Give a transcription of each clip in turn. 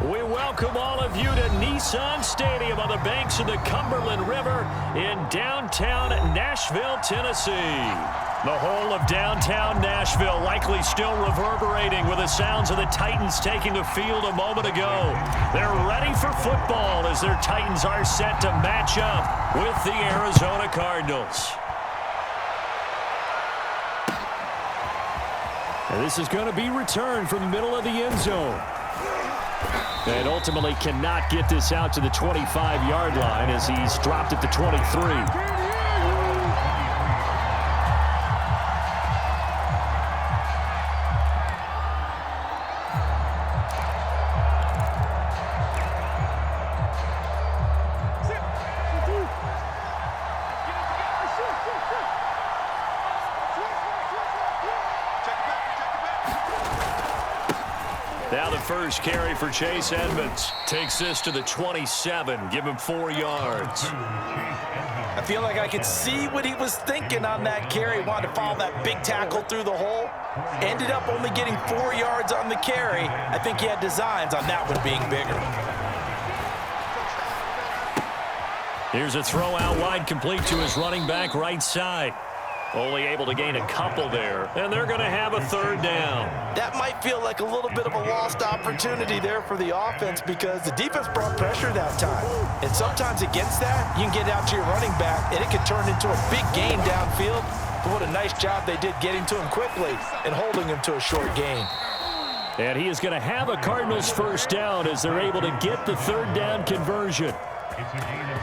We welcome all of you to Nissan Stadium on the banks of the Cumberland River in downtown Nashville, Tennessee. The whole of downtown Nashville likely still reverberating with the sounds of the Titans taking the field a moment ago. They're ready for football as their Titans are set to match up with the Arizona Cardinals. And this is going to be returned from the middle of the end zone. And ultimately cannot get this out to the 25-yard line as he's dropped at the 23. Now the first carry for Chase Edmonds. Takes this to the 27. Give him 4 yards. I feel like I could see what he was thinking on that carry. Wanted to follow that big tackle through the hole. Ended up only getting 4 yards on the carry. I think he had designs on that one being bigger. Here's a throw out wide, complete to his running back right side. Only able to gain a couple there, and they're going to have a 3rd down. That might feel like a little bit of a lost opportunity there for the offense because the defense brought pressure that time. And sometimes against that, you can get out to your running back, and it can turn into a big gain downfield. But what a nice job they did getting to him quickly and holding him to a short gain. And he is going to have a Cardinals 1st down as they're able to get the 3rd down conversion.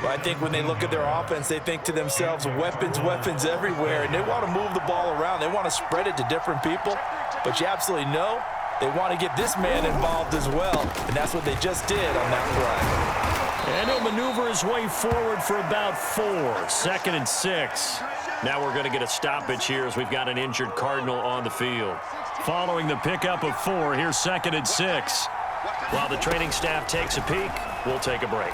Well, I think when they look at their offense, they think to themselves, weapons, weapons everywhere, and they want to move the ball around. They want to spread it to different people, but you absolutely know they want to get this man involved as well, and that's what they just did on that play. And he'll maneuver his way forward for about 4. 2nd and 6. Now we're going to get a stoppage here as we've got an injured Cardinal on the field. Following the pickup of 4, here's 2nd and 6. While the training staff takes a peek, we'll take a break.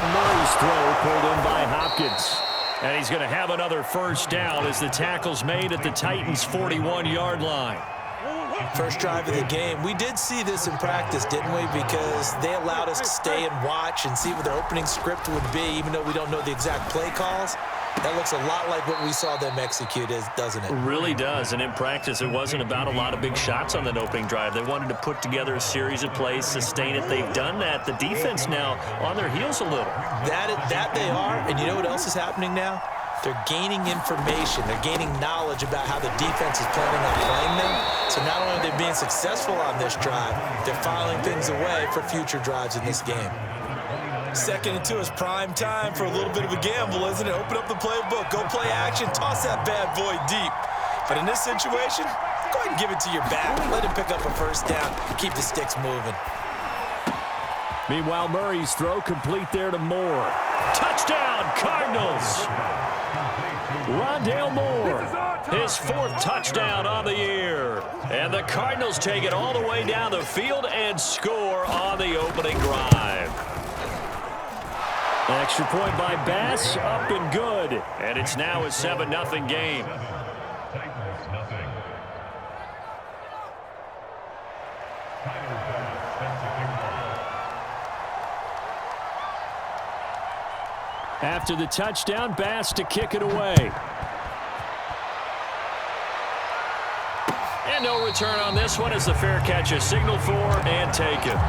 Murray's throw pulled in by Hopkins. And he's going to have another 1st down as the tackle's made at the Titans' 41-yard line. First drive of the game. We did see this in practice, didn't we? Because they allowed us to stay and watch and see what their opening script would be, even though we don't know the exact play calls. That looks a lot like what we saw them execute, doesn't it? It really does, and in practice, it wasn't about a lot of big shots on that opening drive. They wanted to put together a series of plays, sustain it. They've done that. The defense now on their heels a little. That they are, and you know what else is happening now? They're gaining information. They're gaining knowledge about how the defense is planning on playing them. So not only are they being successful on this drive, they're filing things away for future drives in this game. 2nd and 2 is prime time for a little bit of a gamble, isn't it? Open up the playbook, go play action, toss that bad boy deep. But in this situation, go ahead and give it to your back. Let him pick up a 1st down, keep the sticks moving. Meanwhile, Murray's throw complete there to Moore. Touchdown, Cardinals! Rondale Moore, his 4th touchdown on the year. And the Cardinals take it all the way down the field and score on the opening drive. Extra point by Bass, up and good. And it's now a 7-0 game. After the touchdown, Bass to kick it away. And no return on this one as the fair catch is signaled for and taken.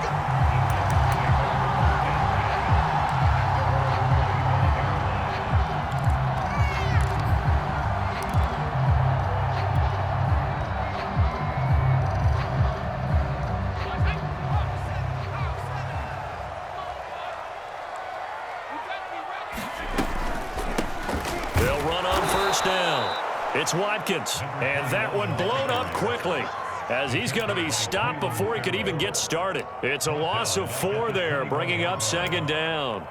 They'll run on 1st down. It's Watkins, and that one blown up quickly as he's going to be stopped before he could even get started. It's a loss of 4 there, bringing up 2nd down.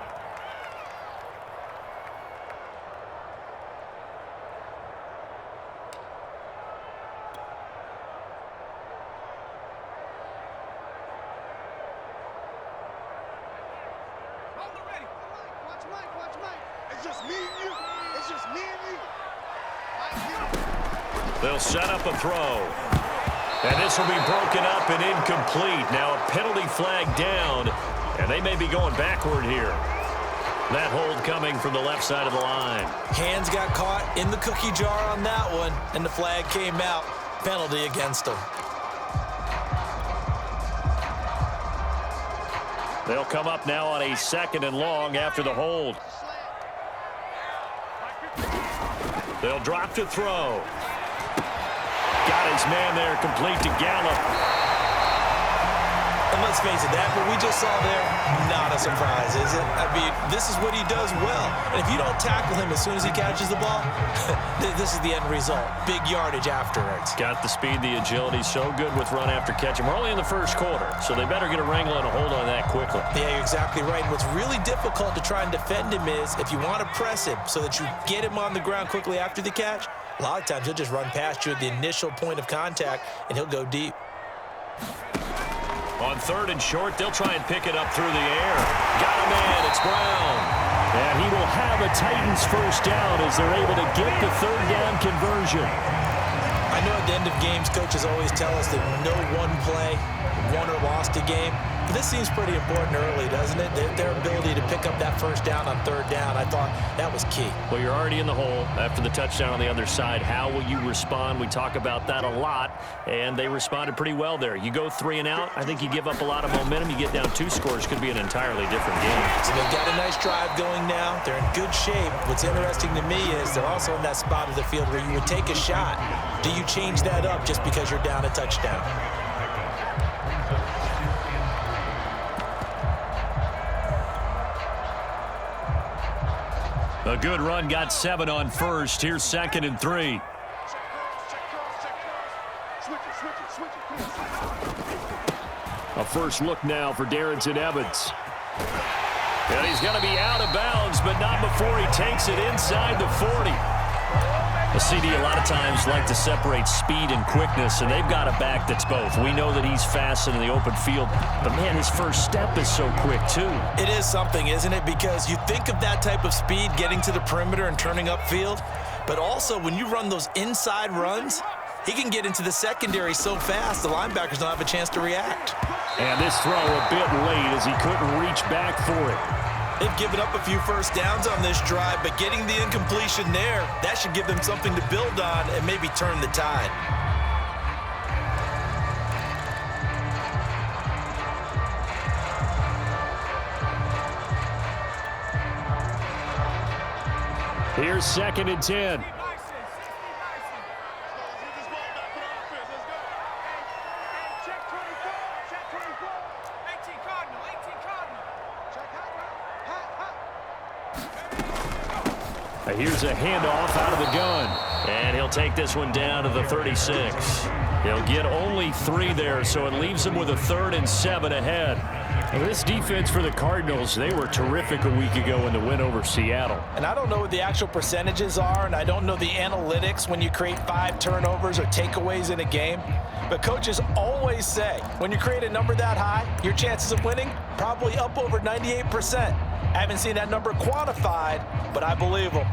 They'll set up a throw. And this will be broken up and incomplete. Now a penalty flag down, and they may be going backward here. That hold coming from the left side of the line. Hands got caught in the cookie jar on that one, and the flag came out. Penalty against them. They'll come up now on a 2nd and long after the hold. They'll drop to throw. Got his man there, complete to Gallup. And let's face it, that what we just saw there, not a surprise, is it? I mean, this is what he does well. And if you don't tackle him as soon as he catches the ball, this is the end result. Big yardage afterwards. Got the speed, the agility, so good with run after catch. And we're only in the first quarter, so they better get a wrangle and a hold on that quickly. Yeah, you're exactly right. And what's really difficult to try and defend him is if you want to press him so that you get him on the ground quickly after the catch, a lot of times he'll just run past you at the initial point of contact, and he'll go deep. On 3rd and short, they'll try and pick it up through the air. Got a man, it's Brown. And he will have a Titans first down as they're able to get the 3rd down conversion. I know at the end of games, coaches always tell us that no one play won or lost a game. But this seems pretty important early, doesn't it? Their ability to pick up that first down on 3rd down, I thought that was key. Well, you're already in the hole after the touchdown on the other side. How will you respond? We talk about that a lot, and they responded pretty well there. You go 3 and out, I think you give up a lot of momentum. You get down 2 scores, could be an entirely different game. So they've got a nice drive going now. They're in good shape. What's interesting to me is they're also in that spot of the field where you would take a shot. Do you change that up just because you're down a touchdown? A good run, got 7 on 1st. Here's 2nd and 3. A first look now for Darrington Evans. And he's going to be out of bounds, but not before he takes it inside the 40. A CD a lot of times like to separate speed and quickness, and they've got a back that's both. We know that he's fast in the open field, but, man, his first step is so quick, too. It is something, isn't it? Because you think of that type of speed getting to the perimeter and turning upfield, but also when you run those inside runs, he can get into the secondary so fast the linebackers don't have a chance to react. And this throw a bit late as he couldn't reach back for it. They've given up a few first downs on this drive, but getting the incompletion there, that should give them something to build on and maybe turn the tide. Here's 2nd and 10. Here's a handoff out of the gun. And he'll take this one down to the 36. He'll get only 3 there, so it leaves him with a 3rd and 7 ahead. And this defense for the Cardinals, they were terrific a week ago in the win over Seattle. And I don't know what the actual percentages are, and I don't know the analytics when you create 5 turnovers or takeaways in a game. But coaches always say, when you create a number that high, your chances of winning probably up over 98%. I haven't seen that number quantified, but I believe them.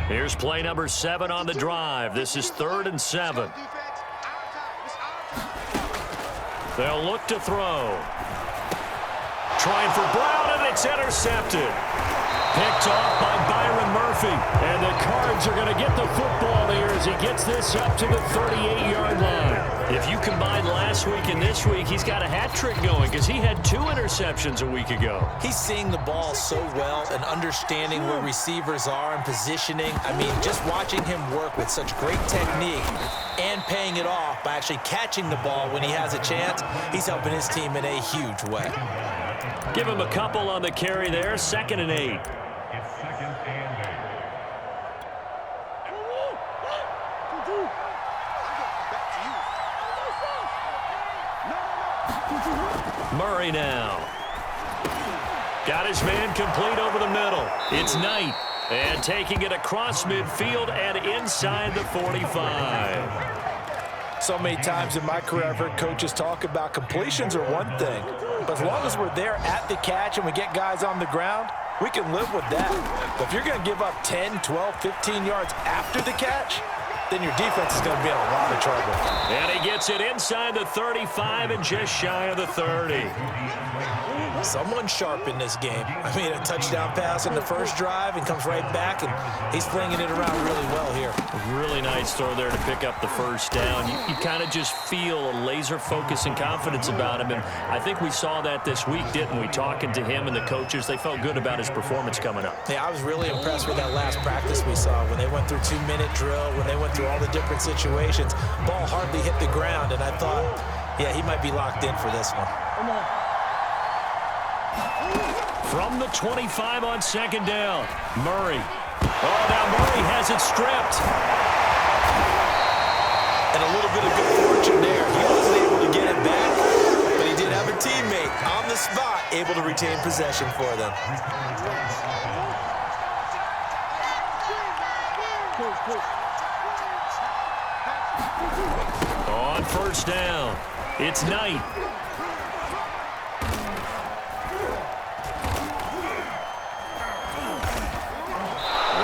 Here's play number 7 on the drive. This is 3rd and 7. They'll look to throw. Trying for Brown, and it's intercepted. Picked off by Byron Murphy. And the Cards are going to get the football here as he gets this up to the 38-yard line. If you combine last week and this week, he's got a hat trick going because he had 2 interceptions a week ago. He's seeing the ball so well and understanding where receivers are and positioning. I mean, just watching him work with such great technique and paying it off by actually catching the ball when he has a chance, he's helping his team in a huge way. Give him a couple on the carry there, 2nd and 8. Murray now. Got his man complete over the middle. It's Knight. And taking it across midfield and inside the 45. So many times in my career, I've heard coaches talk about completions are one thing. But as long as we're there at the catch and we get guys on the ground, we can live with that. But if you're going to give up 10, 12, 15 yards after the catch, then your defense is going to be in a lot of trouble. And he gets it inside the 35 and just shy of the 30. Someone sharp in this game. I mean, a touchdown pass in the first drive and comes right back, and he's flinging it around really well here. Really nice throw there to pick up the first down. You kind of just feel a laser focus and confidence about him, and I think we saw that this week, didn't we? Talking to him and the coaches, they felt good about his performance coming up. Yeah, I was really impressed with that last practice we saw when they went through 2-minute drill, when they went through all the different situations. Ball hardly hit the ground, and I thought, yeah, he might be locked in for this one. From the 25 on second down, Murray. Oh, now Murray has it stripped. And a little bit of good fortune there. He wasn't able to get it back, but he did have a teammate on the spot able to retain possession for them. On first down, it's Knight.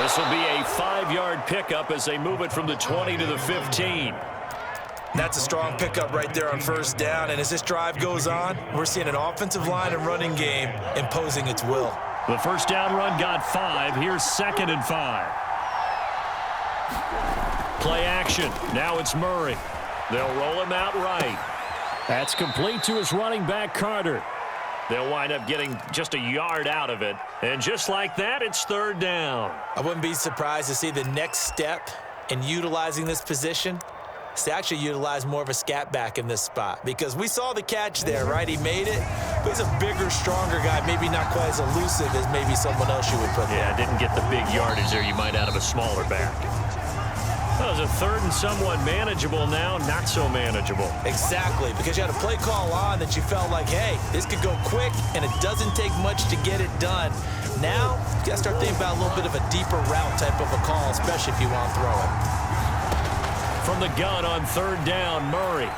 This will be a 5-yard pickup as they move it from the 20 to the 15. That's a strong pickup right there on first down, and as this drive goes on, we're seeing an offensive line and running game imposing its will. The first down run got 5. Here's 2nd and 5. Play action. Now it's Murray. They'll roll him out right. That's complete to his running back, Carter. They'll wind up getting just a yard out of it. And just like that, it's 3rd down. I wouldn't be surprised to see the next step in utilizing this position is to actually utilize more of a scat back in this spot. Because we saw the catch there, right? He made it. But he's a bigger, stronger guy, maybe not quite as elusive as maybe someone else you would put there. Yeah, didn't get the big yardage there you might out of a smaller back. That was a 3rd and somewhat manageable, now not so manageable. Exactly, because you had a play call on that you felt like, hey, this could go quick, and it doesn't take much to get it done. Now, you got to start thinking about a little bit of a deeper route type of a call, especially if you want to throw it. From the gun on 3rd down, Murray.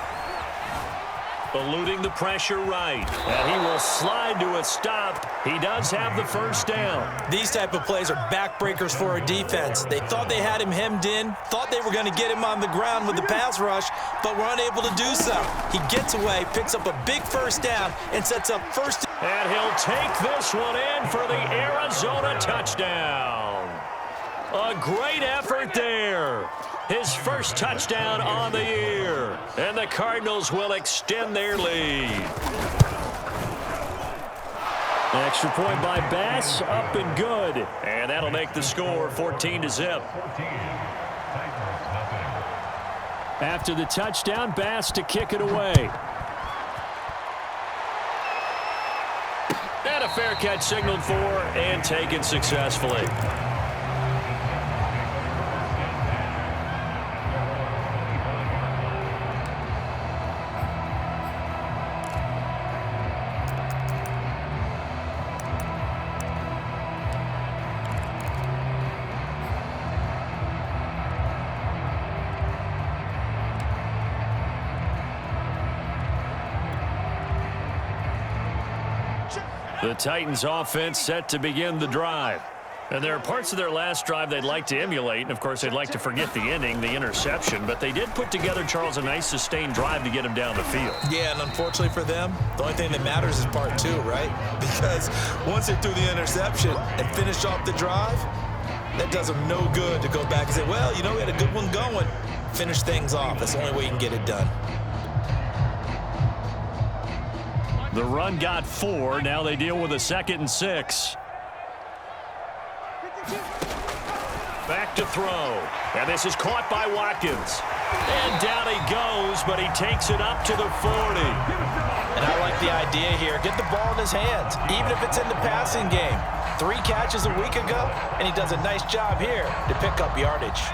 Eluding the pressure right. And he will slide to a stop. He does have the first down. These type of plays are backbreakers for a defense. They thought they had him hemmed in, thought they were going to get him on the ground with the pass rush, but were unable to do so. He gets away, picks up a big first down, and sets up first. And he'll take this one in for the Arizona touchdown. A great effort there. His first touchdown on the year. And the Cardinals will extend their lead. Extra point by Bass, up and good. And that'll make the score 14-0. After the touchdown, Bass to kick it away. And a fair catch signaled for and taken successfully. The Titans offense set to begin the drive. And there are parts of their last drive they'd like to emulate. And, of course, they'd like to forget the ending, the interception. But they did put together, Charles, a nice sustained drive to get him down the field. Yeah, and unfortunately for them, the only thing that matters is part 2, right? Because once they threw the interception and finished off the drive, that does them no good to go back and say, well, you know, we had a good one going. Finish things off. That's the only way you can get it done. The run got 4. Now they deal with a 2nd and 6. Back to throw. And this is caught by Watkins. And down he goes, but he takes it up to the 40. And I like the idea here. Get the ball in his hands, even if it's in the passing game. 3 catches a week ago, and he does a nice job here to pick up yardage.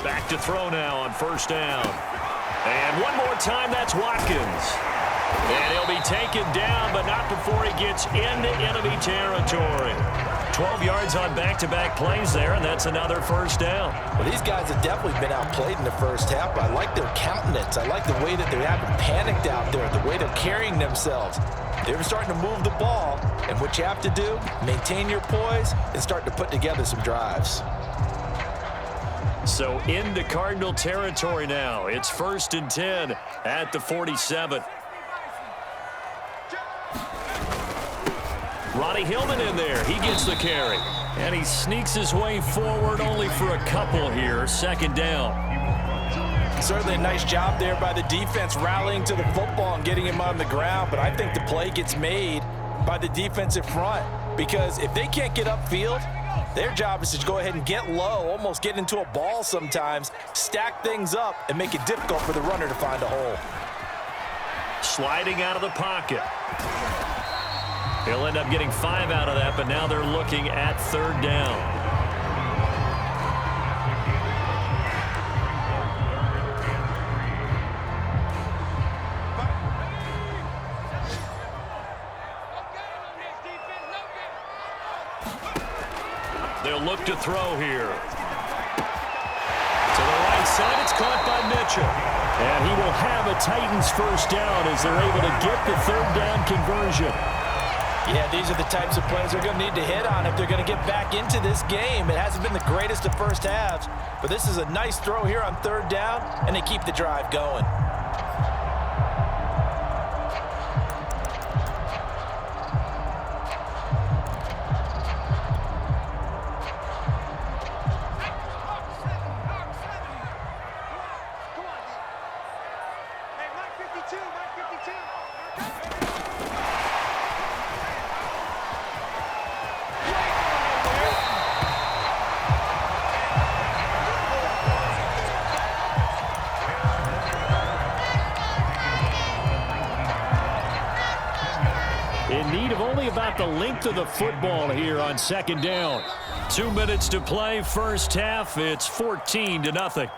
Back to throw now on first down. And one more time, that's Watkins. And he'll be taken down, but not before he gets into enemy territory. 12 yards on back-to-back plays there, and that's another first down. Well, these guys have definitely been outplayed in the first half, but I like their countenance. I like the way that they haven't panicked out there, the way they're carrying themselves. They're starting to move the ball, and what you have to do, maintain your poise and start to put together some drives. So into Cardinal territory now. It's 1st and 10 at the 47. Ronnie Hillman in there. He gets the carry. And he sneaks his way forward only for a couple here. 2nd down. Certainly a nice job there by the defense rallying to the football and getting him on the ground. But I think the play gets made by the defensive front. Because if they can't get upfield, their job is to go ahead and get low, almost get into a ball sometimes, stack things up, and make it difficult for the runner to find a hole. Sliding out of the pocket. He'll end up getting 5 out of that, but now they're looking at 3rd down. They'll look to throw here. To the right side, it's caught by Mitchell. And he will have a Titans first down as they're able to get the 3rd down conversion. Yeah, these are the types of plays they're going to need to hit on if they're going to get back into this game. It hasn't been the greatest of first halves, but this is a nice throw here on 3rd down, and they keep the drive going. In need of only about the length of the football here on 2nd down. 2 minutes to play, first half. It's 14-0.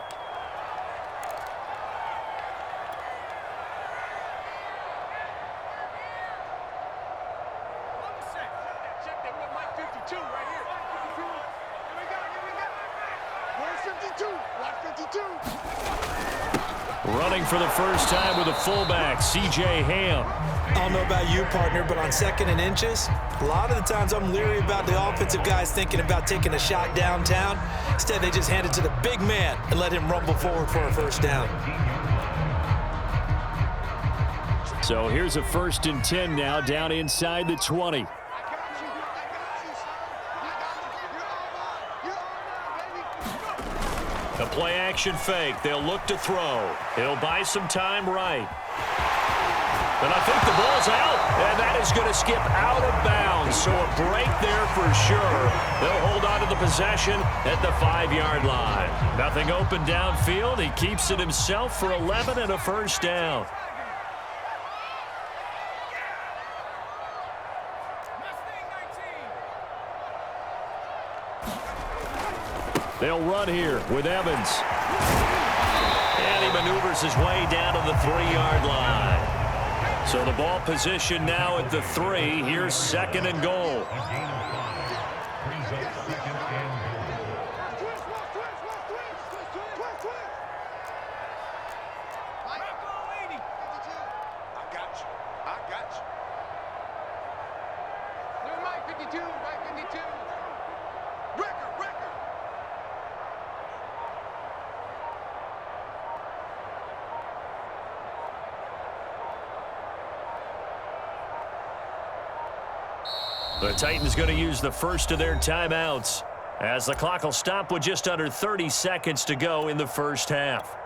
Running for the first time with a fullback, C.J. Ham. I don't know about you, partner, but on 2nd and inches, a lot of the times I'm leery about the offensive guys thinking about taking a shot downtown. Instead, they just hand it to the big man and let him rumble forward for a first down. So here's a 1st and 10 now, down inside the 20. A play-action fake. They'll look to throw. He'll buy some time right. And I think the ball's out, and that is going to skip out of bounds. So a break there for sure. They'll hold on to the possession at the 5-yard line. Nothing open downfield. He keeps it himself for 11 and a first down. They'll run here with Evans. And he maneuvers his way down to the 3-yard line. So the ball position now at the 3. Here's 2nd and goal. The Titans going to use the first of their timeouts as the clock will stop with just under 30 seconds to go in the first half.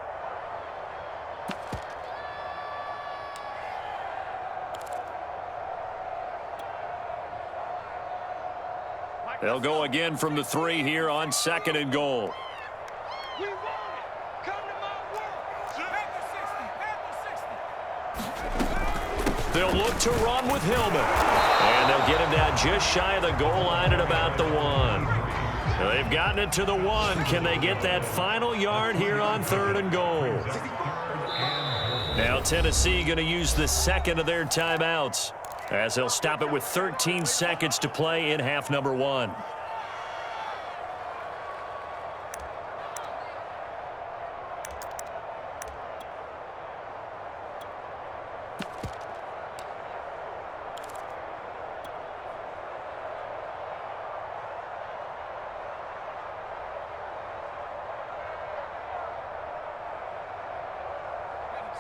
They'll go again from the 3 here on 2nd and goal. They'll look to run with Hillman. And they'll get him down just shy of the goal line at about the 1. They've gotten it to the 1. Can they get that final yard here on 3rd and goal? Now Tennessee going to use the 2nd of their timeouts. as they'll stop it with 13 seconds to play in half number 1.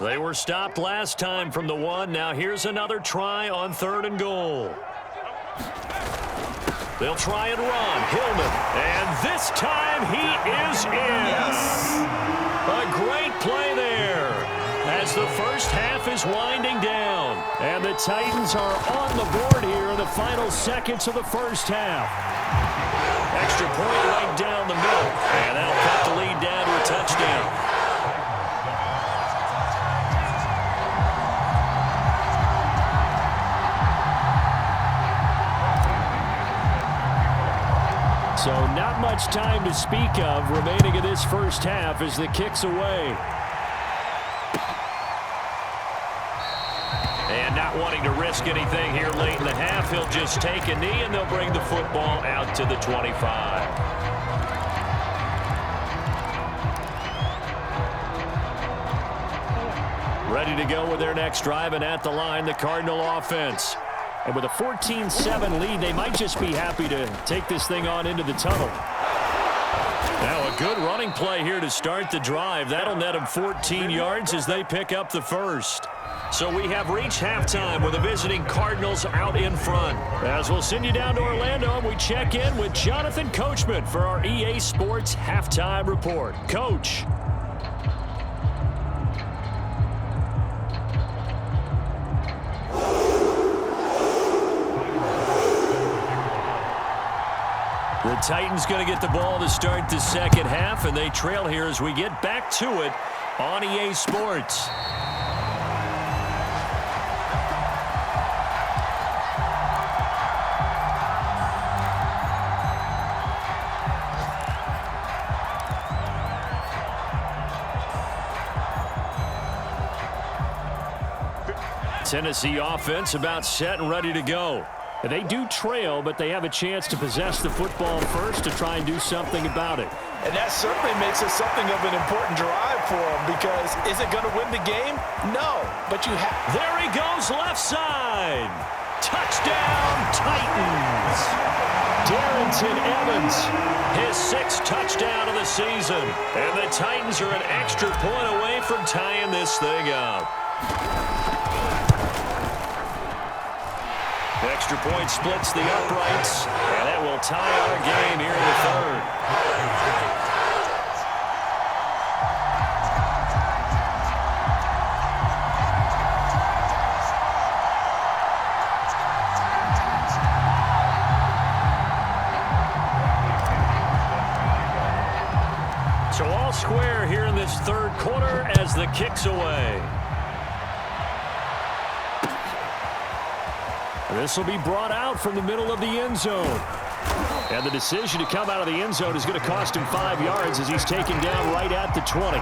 They were stopped last time from the 1. Now here's another try on 3rd and goal. They'll try and run. Hillman. And this time he is in. Yes. A great play there as the first half is winding down. And the Titans are on the board here in the final seconds of the first half. Extra point right down the middle. And that'll cut the lead down to a touchdown. So not much time to speak of remaining in this first half as the kick's away. And not wanting to risk anything here late in the half, he'll just take a knee and they'll bring the football out to the 25. Ready to go with their next drive, and at the line, the Cardinal offense. And with a 14-7 lead, they might just be happy to take this thing on into the tunnel. Now a good running play here to start the drive. That'll net them 14 yards as they pick up the first. So we have reached halftime with the visiting Cardinals out in front. As we'll send you down to Orlando, and we check in with Jonathan Coachman for our EA Sports Halftime Report. Coach. The Titans going to get the ball to start the second half, and they trail here as we get back to it on EA Sports. Tennessee offense about set and ready to go. They do trail, but they have a chance to possess the football first to try and do something about it. And that certainly makes it something of an important drive for them, because is it going to win the game? No, but you have. There he goes, left side. Touchdown, Titans. Darrington Evans, his 6th touchdown of the season. And the Titans are an extra point away from tying this thing up. Extra point splits the uprights, and that will tie our game here in the 3rd. So all square here in this 3rd quarter as the kick's away. This will be brought out from the middle of the end zone. And the decision to come out of the end zone is going to cost him 5 yards as he's taken down right at the 20.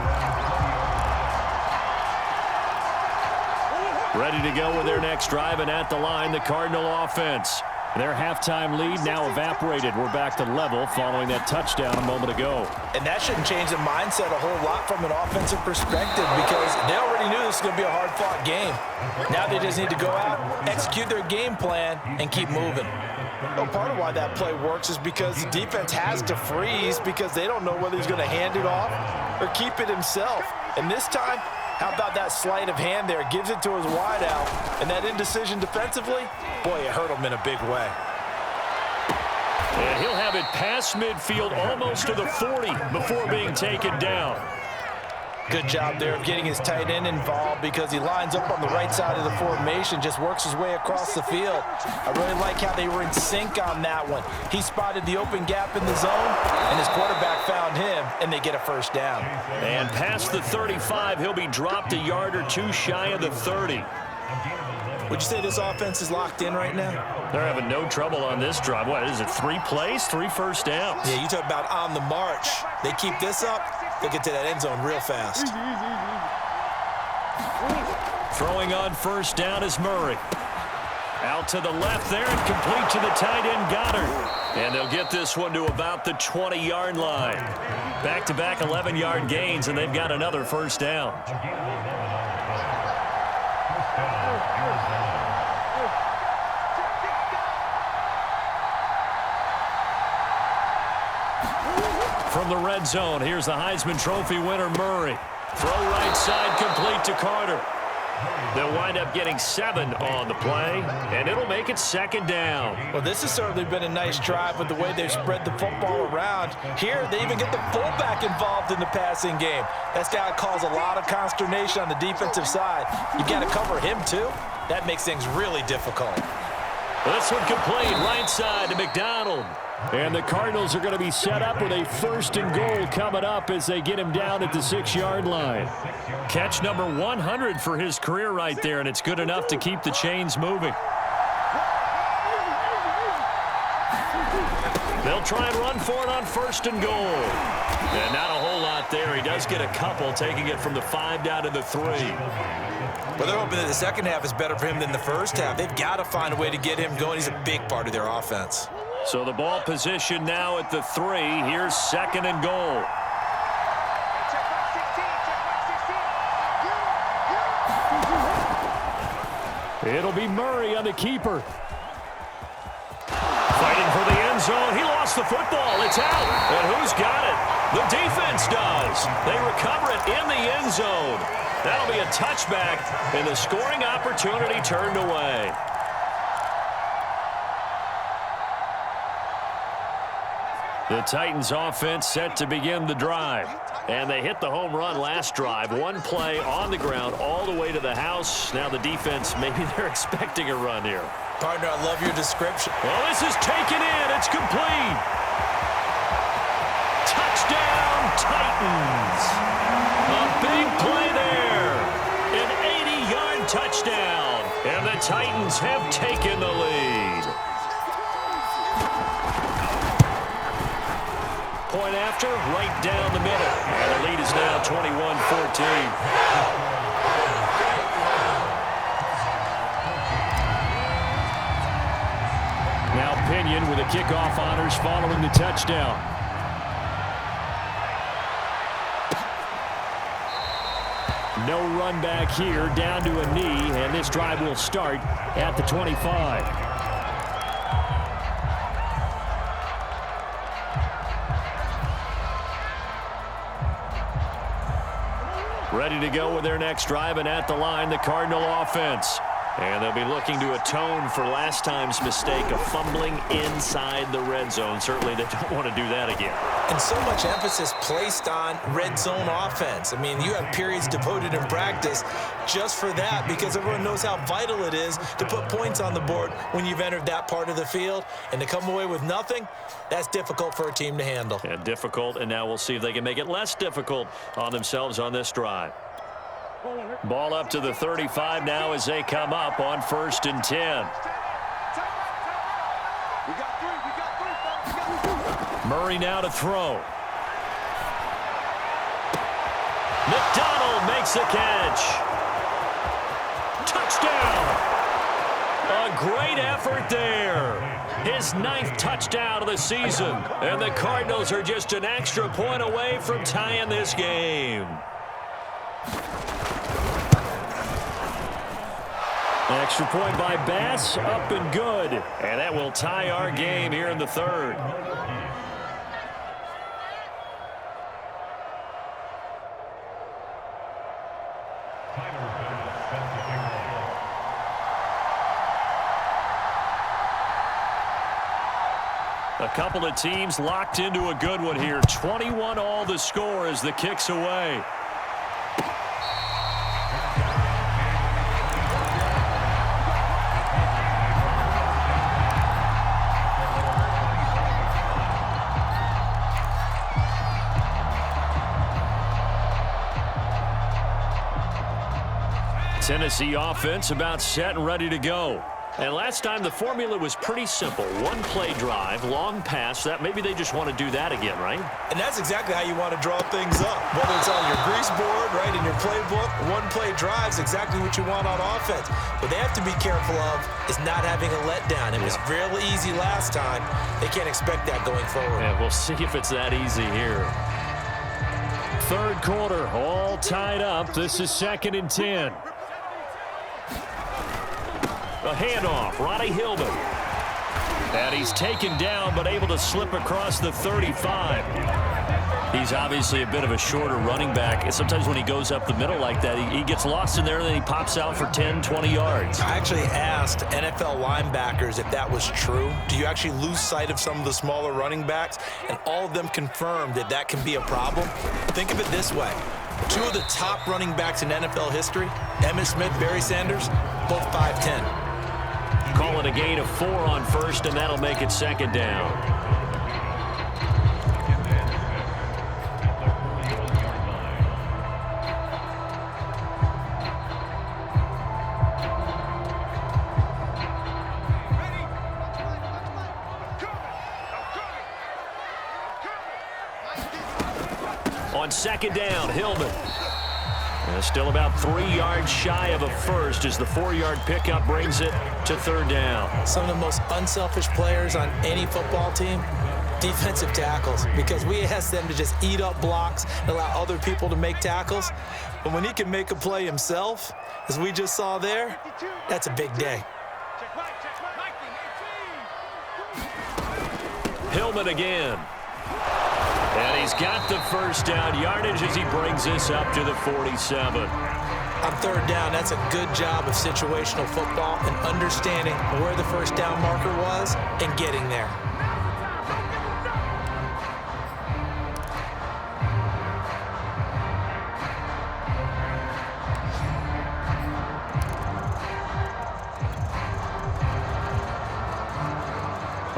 Ready to go with their next drive, and at the line, the Cardinal offense. Their halftime lead now evaporated. We're back to level following that touchdown a moment ago. And that shouldn't change the mindset a whole lot from an offensive perspective, because they already knew this was going to be a hard-fought game. Now they just need to go out, execute their game plan, and keep moving. Well, part of why that play works is because the defense has to freeze, because they don't know whether he's going to hand it off or keep it himself. And this time, how about that sleight of hand there? Gives it to his wideout. And that indecision defensively, boy, it hurt him in a big way. And he'll have it past midfield almost to the 40 before being taken down. Good job there of getting his tight end involved, because he lines up on the right side of the formation, just works his way across the field. I really like how they were in sync on that one. He spotted the open gap in the zone, and his quarterback found him, and they get a first down. And past the 35, he'll be dropped a yard or two shy of the 30. Would you say this offense is locked in right now? They're having no trouble on this drive. What is it, 3 plays, 3 first downs? Yeah, you talk about on the march. They keep this up, they'll get to that end zone real fast. Throwing on first down is Murray. Out to the left there and complete to the tight end Goddard. And they'll get this one to about the 20-yard line. Back-to-back 11-yard gains, and they've got another first down. From the red zone, here's the Heisman Trophy winner, Murray. Throw right side, complete to Carter. They'll wind up getting 7 on the play, and it'll make it second down. Well, this has certainly been a nice drive with the way they've spread the football around. Here, they even get the fullback involved in the passing game. That's got to cause a lot of consternation on the defensive side. You got to cover him, too. That makes things really difficult. This one complete, right side to McDonald. And the Cardinals are going to be set up with a 1st and goal coming up as they get him down at the 6-yard line. Catch number 100 for his career right there, and it's good enough to keep the chains moving. They'll try and run for it on 1st and goal. And not a whole lot there. He does get a couple, taking it from the 5 down to the 3. Well, they're hoping that the second half is better for him than the first half. They've got to find a way to get him going. He's a big part of their offense. So the ball position now at the 3. Here's 2nd and goal. It'll be Murray on the keeper. Fighting for the end zone. He lost the football. It's out. And who's got it? The defense does. They recover it in the end zone. That'll be a touchback, and the scoring opportunity turned away. The Titans offense set to begin the drive. And they hit the home run last drive. One play on the ground all the way to the house. Now the defense, maybe they're expecting a run here. Partner, I love your description. Well, this is taken in. It's complete. Touchdown, Titans. A big play there. An 80-yard touchdown. And the Titans have taken the lead. Point after, right down the middle. And the lead is now 21-14. Now Pinion with the kickoff honors following the touchdown. No run back here, down to a knee, and this drive will start at the 25. Ready to go with their next drive, and at the line, the Cardinal offense. And they'll be looking to atone for last time's mistake of fumbling inside the red zone. Certainly they don't want to do that again. And so much emphasis placed on red zone offense. I mean, you have periods devoted in practice just for that, because everyone knows how vital it is to put points on the board when you've entered that part of the field. And to come away with nothing, that's difficult for a team to handle. And difficult, and now we'll see if they can make it less difficult on themselves on this drive. Ball up to the 35 now as they come up on 1st and 10. Murray now to throw. McDonald makes the catch. Touchdown. A great effort there. His 9th touchdown of the season. And the Cardinals are just an extra point away from tying this game. Extra point by Bass, up and good. And that will tie our game here in the 3rd. A couple of teams locked into a good one here. 21 all the score as the kick's away. Tennessee offense about set and ready to go. And last time, the formula was pretty simple. One play drive, long pass. That maybe they just want to do that again, right? And that's exactly how you want to draw things up. Whether it's on your grease board, right, in your playbook, one play drive is exactly what you want on offense. What they have to be careful of is not having a letdown. It was real easy last time. They can't expect that going forward. Yeah, we'll see if it's that easy here. Third quarter, all tied up. This is 2nd and 10. A handoff, Ronnie Hillman. And he's taken down, but able to slip across the 35. He's obviously a bit of a shorter running back. And sometimes when he goes up the middle like that, he gets lost in there, and then he pops out for 10, 20 yards. I actually asked NFL linebackers if that was true. Do you actually lose sight of some of the smaller running backs? And all of them confirmed that that can be a problem. Think of it this way. Two of the top running backs in NFL history, Emmitt Smith, Barry Sanders, both 5'10". Call it a gain of 4 on first, and that'll make it 2nd down. On 2nd down, Hillman. Still about 3 yards shy of a first as the 4-yard pickup brings it to 3rd down. Some of the most unselfish players on any football team, defensive tackles, because we ask them to just eat up blocks and allow other people to make tackles. But when he can make a play himself, as we just saw there, that's a big day. Hillman again. And he's got the first down yardage as he brings this up to the 47. On 3rd down, that's a good job of situational football and understanding where the first down marker was and getting there.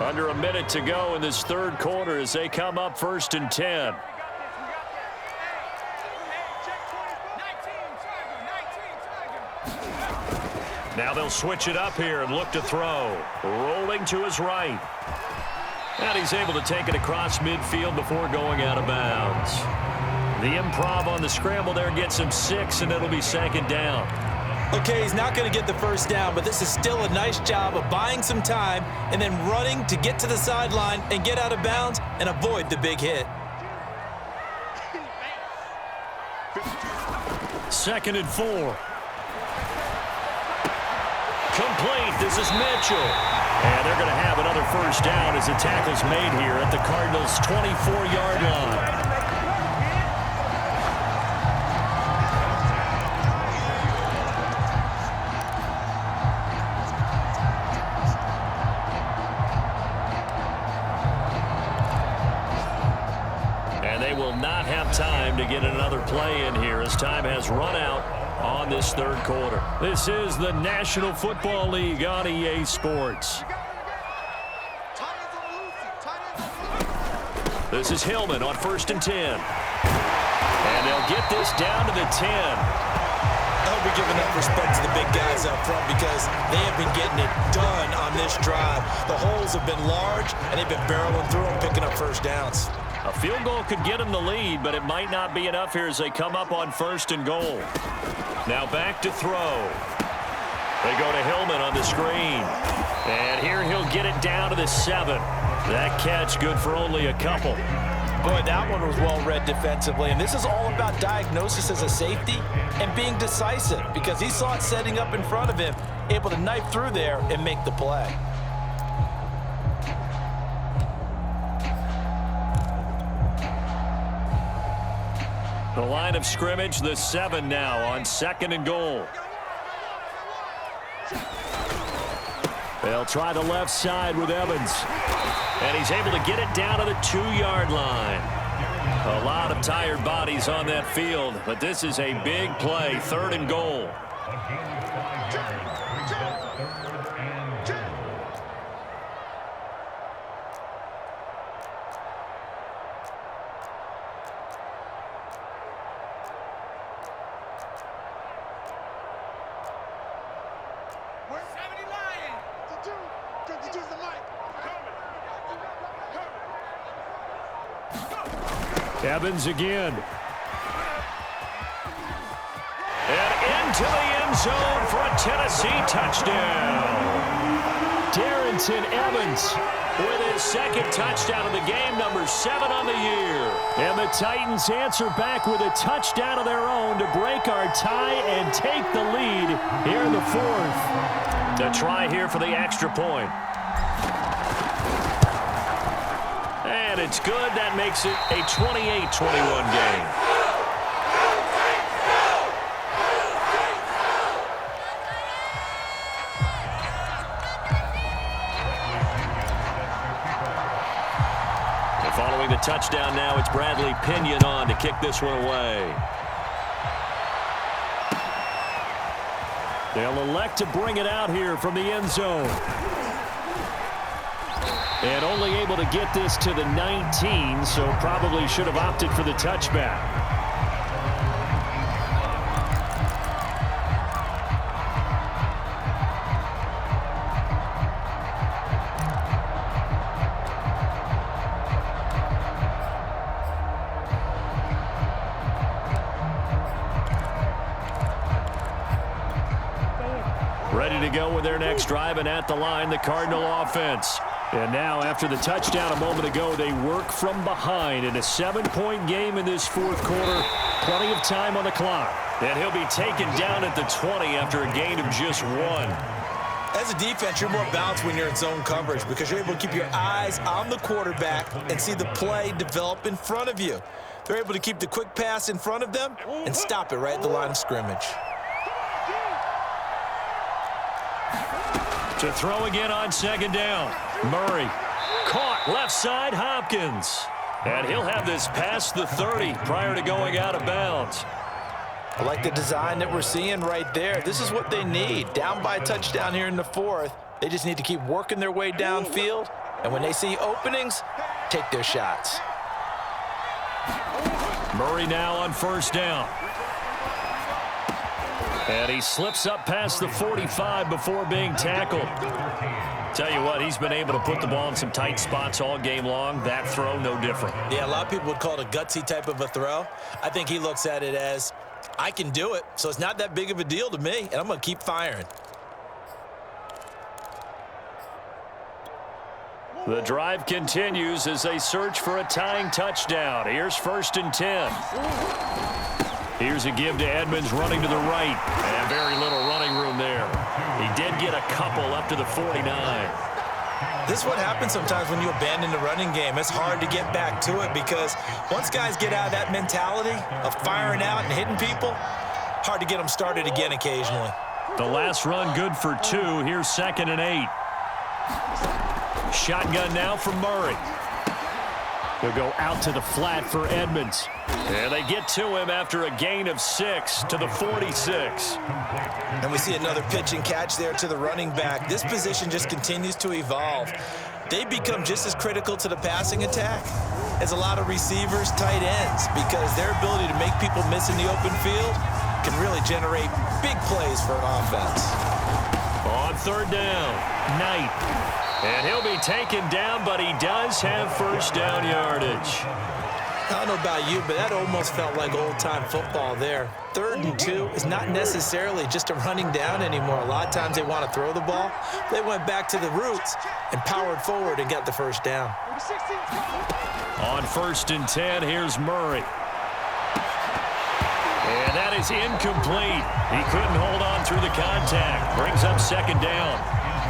Under a minute to go in this 3rd quarter as they come up 1st and 10. Now they'll switch it up here and look to throw. Rolling to his right. And he's able to take it across midfield before going out of bounds. The improv on the scramble there gets him 6, and it'll be 2nd down. Okay, he's not going to get the first down, but this is still a nice job of buying some time and then running to get to the sideline and get out of bounds and avoid the big hit. 2nd and 4. Complete. This is Mitchell. And they're going to have another first down as the tackle's made here at the Cardinals' 24-yard line. Time to get another play in here as time has run out on this 3rd quarter. This is the National Football League on EA Sports. This is Hillman on 1st and 10. And they'll get this down to the 10. I'll be giving up respect to the big guys up front because they have been getting it done on this drive. The holes have been large, and they've been barreling through them, picking up first downs. A field goal could get them the lead, but it might not be enough here as they come up on 1st and goal. Now back to throw. They go to Hillman on the screen. And here he'll get it down to the 7. That catch good for only a couple. Boy, that one was well read defensively. And this is all about diagnosis as a safety and being decisive because he saw it setting up in front of him, able to knife through there and make the play. The line of scrimmage, the 7 now on 2nd and goal. They'll try the left side with Evans. And he's able to get it down to the 2-yard line. A lot of tired bodies on that field, but this is a big play, 3rd and goal. Evans again. And into the end zone for a Tennessee touchdown. Darrington Evans with his second touchdown of the game, number 7 on the year. And the Titans answer back with a touchdown of their own to break our tie and take the lead here in the 4th. The try here for the extra point. And it's good. That makes it a 28-21 game. Following the touchdown now, it's Bradley Pinion on to kick this one away. They'll elect to bring it out here from the end zone. And only able to get this to the 19, so probably should have opted for the touchback. Ready to go with their next drive, and at the line, the Cardinal offense. And now, after the touchdown a moment ago, they work from behind in a 7-point game in this 4th quarter. Plenty of time on the clock. And he'll be taken down at the 20 after a gain of just 1. As a defense, you're more balanced when you're in zone coverage because you're able to keep your eyes on the quarterback and see the play develop in front of you. They're able to keep the quick pass in front of them and stop it right at the line of scrimmage. To throw again on 2nd down. Murray caught left side Hopkins. And he'll have this past the 30 prior to going out of bounds. I like the design that we're seeing right there. This is what they need. Down by a touchdown here in the 4th. They just need to keep working their way downfield. And when they see openings, take their shots. Murray now on 1st down. And he slips up past the 45 before being tackled. Tell you what, he's been able to put the ball in some tight spots all game long. That throw, no different. Yeah, a lot of people would call it a gutsy type of a throw. I think he looks at it as, I can do it, so it's not that big of a deal to me, and I'm going to keep firing. The drive continues as they search for a tying touchdown. Here's 1st and 10. Here's a give to Edmonds running to the right. And very little running room there. He did get a couple up to the 49. This is what happens sometimes when you abandon the running game. It's hard to get back to it because once guys get out of that mentality of firing out and hitting people, hard to get them started again occasionally. The last run good for 2. Here's 2nd and 8. Shotgun now from Murray. He'll go out to the flat for Edmonds. And they get to him after a gain of 6 to the 46. And we see another pitch and catch there to the running back. This position just continues to evolve. They become just as critical to the passing attack as a lot of receivers, tight ends, because their ability to make people miss in the open field can really generate big plays for an offense. On 3rd down, Knight. And he'll be taken down, but he does have 1st down yardage. I don't know about you, but that almost felt like old-time football there. 3rd and 2 is not necessarily just a running down anymore. A lot of times they want to throw the ball. They went back to the roots and powered forward and got the 1st down. On 1st and 10, here's Murray. And that is incomplete. He couldn't hold on through the contact. Brings up 2nd down.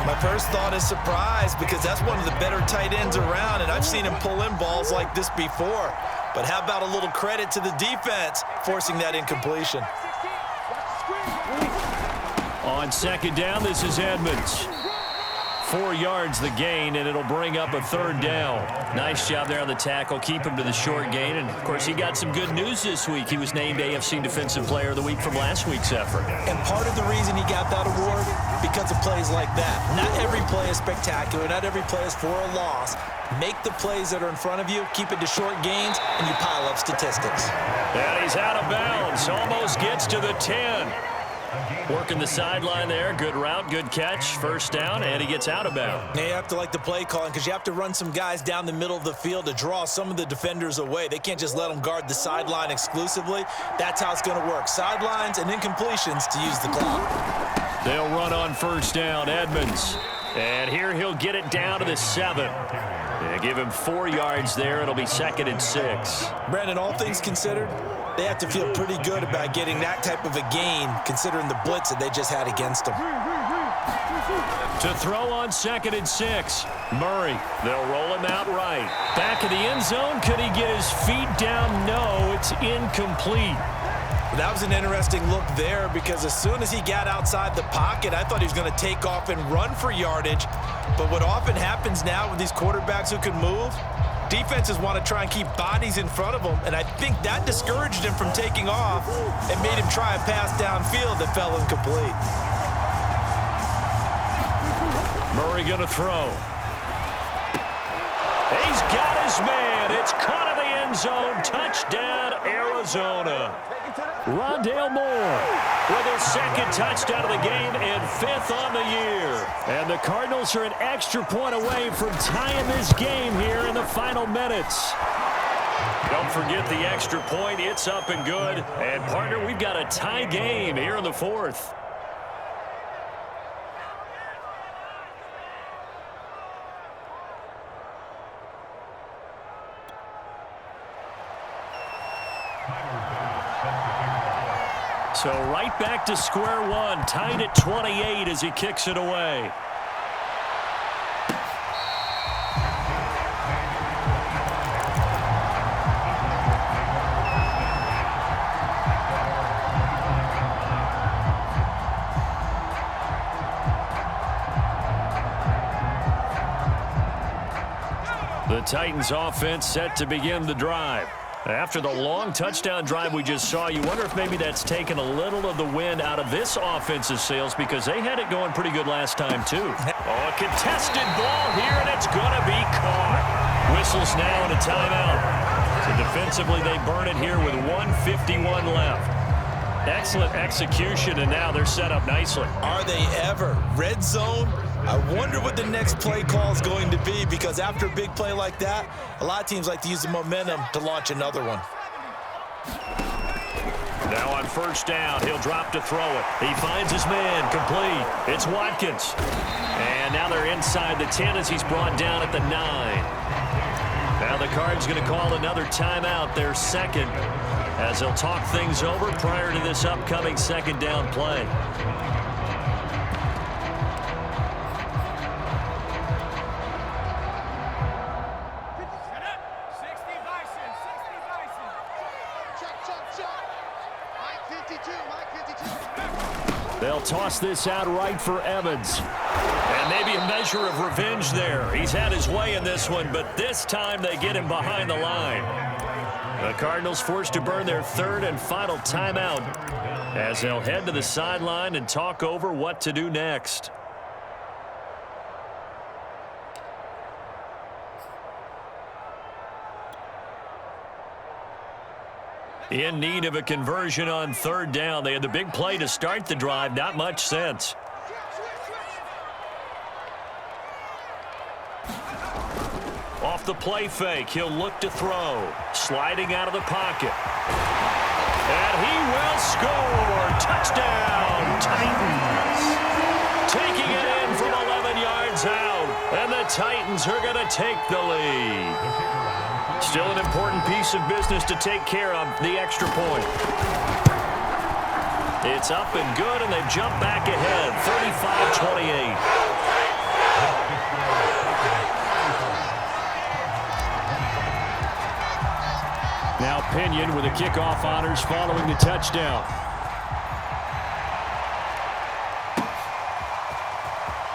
My first thought is surprise because that's one of the better tight ends around, and I've seen him pull in balls like this before. But how about a little credit to the defense forcing that incompletion? On 2nd down, this is Edmonds. 4 yards the gain, and it'll bring up a 3rd down. Nice job there on the tackle. Keep him to the short gain. And, of course, he got some good news this week. He was named AFC Defensive Player of the Week from last week's effort. And part of the reason he got that award, because of plays like that. Not every play is spectacular. Not every play is for a loss. Make the plays that are in front of you, keep it to short gains, and you pile up statistics. And he's out of bounds. Almost gets to the 10. Working the sideline there. Good route, good catch. First down, and he gets out of bounds. Yeah, you have to like the play calling because you have to run some guys down the middle of the field to draw some of the defenders away. They can't just let them guard the sideline exclusively. That's how it's going to work. Sidelines and incompletions to use the clock. They'll run on first down, Edmonds. And here he'll get it down to the 7. Yeah, give him 4 yards there. It'll be 2nd and 6. Brandon, all things considered, they have to feel pretty good about getting that type of a gain considering the blitz that they just had against them. To throw on 2nd and 6. Murray, they'll roll him out right. Back of the end zone. Could he get his feet down? No, it's incomplete. That was an interesting look there because as soon as he got outside the pocket, I thought he was going to take off and run for yardage. But what often happens now with these quarterbacks who can move, defenses want to try and keep bodies in front of them, and I think that discouraged him from taking off and made him try a pass downfield that fell incomplete. Murray going to throw. He's got his man. It's caught in the end zone. Touchdown, Arizona. Rondale Moore with his 2nd touchdown of the game and 5th on the year. And the Cardinals are an extra point away from tying this game here in the final minutes. Don't forget the extra point. It's up and good. And, partner, we've got a tie game here in the 4th. So right back to square one, tied at 28 as he kicks it away. The Titans offense set to begin the drive. After the long touchdown drive we just saw, you wonder if maybe that's taken a little of the wind out of this offensive sails because they had it going pretty good last time, too. Oh, a contested ball here, and it's going to be caught. Whistles now and a timeout. So defensively, they burn it here with 1:51 left. Excellent execution, and now they're set up nicely. Are they ever? Red zone? I wonder what the next play call is going to be because after a big play like that, a lot of teams like to use the momentum to launch another one. Now on first down, he'll drop to throw it. He finds his man, complete. It's Watkins. And now they're inside the 10 as he's brought down at the 9. Now the Cards going to call another timeout, their 2nd, as they'll talk things over prior to this upcoming 2nd down play. They'll toss this out right for Evans. And maybe a measure of revenge there. He's had his way in this one, but this time they get him behind the line. The Cardinals forced to burn their 3rd and final timeout as they'll head to the sideline and talk over what to do next. In need of a conversion on 3rd down. They had the big play to start the drive. Not much sense. Off the play fake, he'll look to throw. Sliding out of the pocket. And he will score. Touchdown, Titans. Taking it in from 11 yards out. And the Titans are going to take the lead. Still an important piece of business to take care of, the extra point. It's up and good, and they've jumped back ahead, 35-28. Now Pinion with the kickoff honors following the touchdown.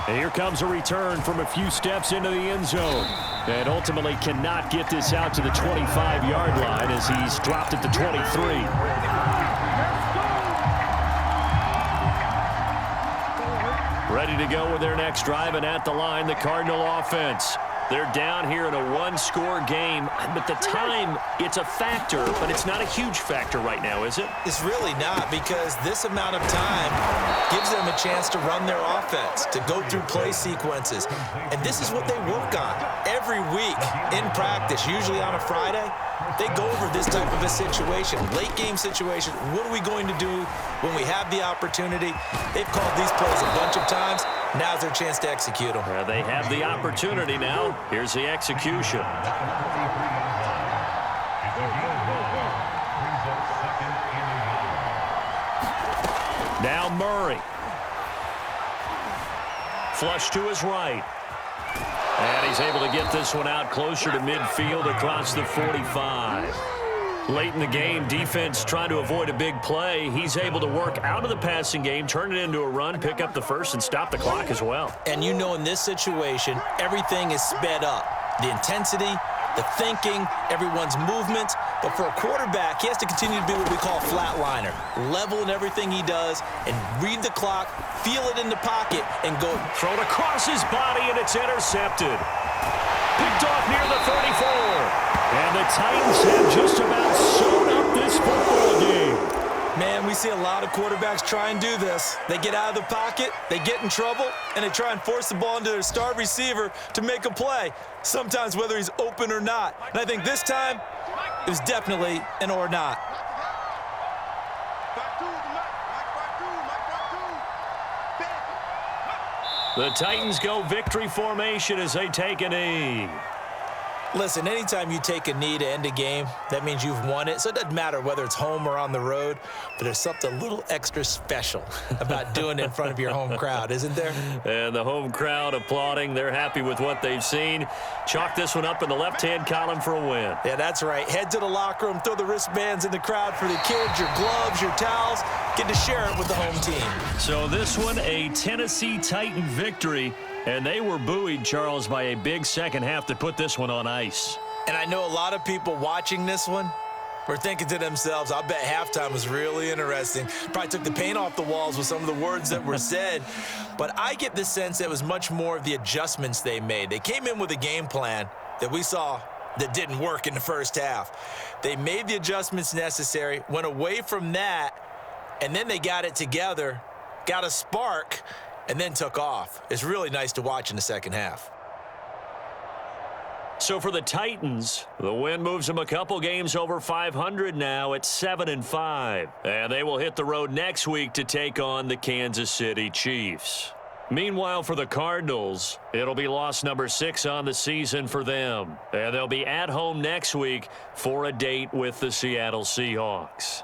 And here comes a return from a few steps into the end zone. And ultimately cannot get this out to the 25-yard line as he's dropped at the 23. Ready to go with their next drive, and at the line, the Cardinal offense. They're down here in a one-score game, but the time, it's a factor, but it's not a huge factor right now, is it? It's really not, because this amount of time gives them a chance to run their offense, to go through play sequences. And this is what they work on every week in practice, usually on a Friday. They go over this type of a situation, late game situation. What are we going to do when we have the opportunity? They've called these plays a bunch of times. Now's their chance to execute them. They have the opportunity now. Here's the execution. Now Murray. Flush to his right. And he's able to get this one out closer to midfield across the 45. Late in the game, defense trying to avoid a big play. He's able to work out of the passing game, turn it into a run, pick up the first, and stop the clock as well. And you know, in this situation, everything is sped up. The intensity, the thinking, everyone's movement. But for a quarterback, he has to continue to be what we call a flatliner. Level in everything he does and read the clock, feel it in the pocket, and go. Thrown across his body, and it's intercepted. Picked off near the 34. And the Titans have just about sewn up this football game. Man, we see a lot of quarterbacks try and do this. They get out of the pocket, they get in trouble, and they try and force the ball into their star receiver to make a play, sometimes whether he's open or not. And I think this time, it was definitely an or not. The Titans go victory formation as they take a knee. Listen, anytime you take a knee to end a game, that means you've won it. So it doesn't matter whether it's home or on the road, but there's something a little extra special about doing it in front of your home crowd, isn't there? And the home crowd applauding. They're happy with what they've seen. Chalk this one up in the left-hand column for a win. Yeah, that's right. Head to the locker room, throw the wristbands in the crowd for the kids, your gloves, your towels. Get to share it with the home team. So this one, a Tennessee Titan victory. And they were buoyed, Charles, by a big second half to put this one on ice. And I know a lot of people watching this one were thinking to themselves, I bet halftime was really interesting. Probably took the paint off the walls with some of the words that were said. But I get the sense that it was much more of the adjustments they made. They came in with a game plan that we saw that didn't work in the first half. They made the adjustments necessary, went away from that, and then they got it together, got a spark, and then took off. It's really nice to watch in the second half. So for the Titans, the win moves them a couple games over 500 now at 7-5. And they will hit the road next week to take on the Kansas City Chiefs. Meanwhile, for the Cardinals, it'll be loss number 6 on the season for them. And they'll be at home next week for a date with the Seattle Seahawks.